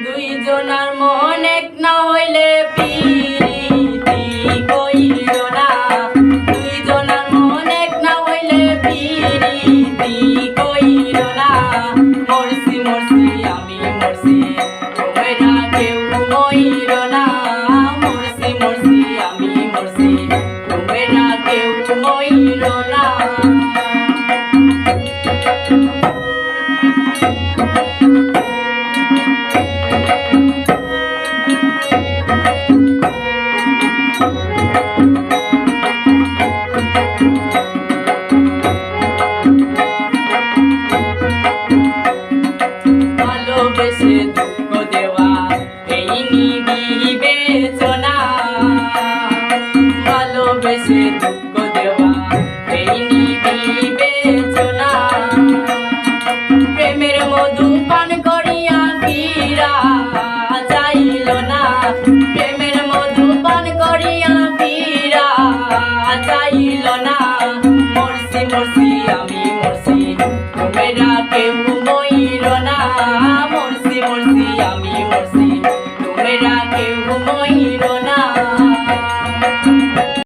দুইজনার মন এক না হইলে প্রীতি কইরো না। দুইজনার মন এক না হইলে প্রীতি কইরো না। মরছি মরছি আমি মরছি তোমরা কেউ মইরো না। মরছি মরছি আমি মরছি তোমরা কেউ মইরো না। ভালোবেসে দুঃখ দেওয়া এই নিবিবেচনা। ভালোবেসে দুঃখ দেওয়া এই নিবিবেচনা। প্রেমের মধু পান করিয়া ফিরা চাইল না। প্রেমের মধু পান করিয়া ফিরা চাইল না। মরছি মরছি আমি